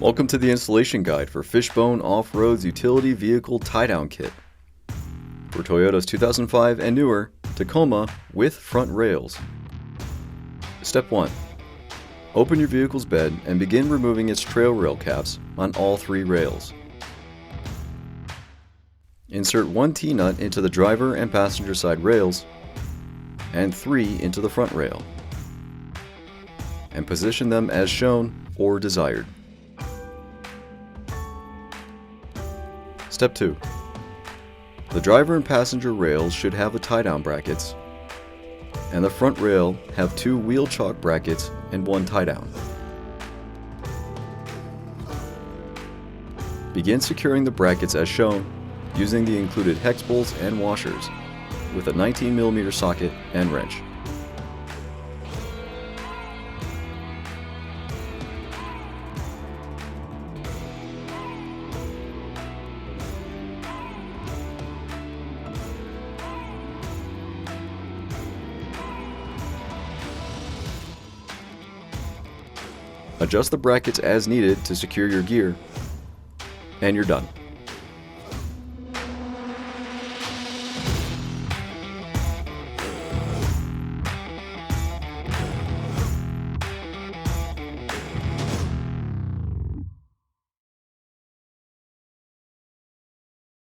Welcome to the installation guide for Fishbone Off-Road's Utility Vehicle Tie-Down Kit for Toyota's 2005 and newer Tacoma with front rails. Step 1. Open your vehicle's bed and begin removing its trail rail caps on all 3 rails. Insert 1 T-nut into the driver and passenger side rails and 3 into the front rail, and position them as shown or desired. Step 2. The driver and passenger rails should have the tie-down brackets, and the front rail have 2 wheel chock brackets and 1 tie-down. Begin securing the brackets as shown using the included hex bolts and washers with a 19mm socket and wrench. Adjust the brackets as needed to secure your gear, and you're done.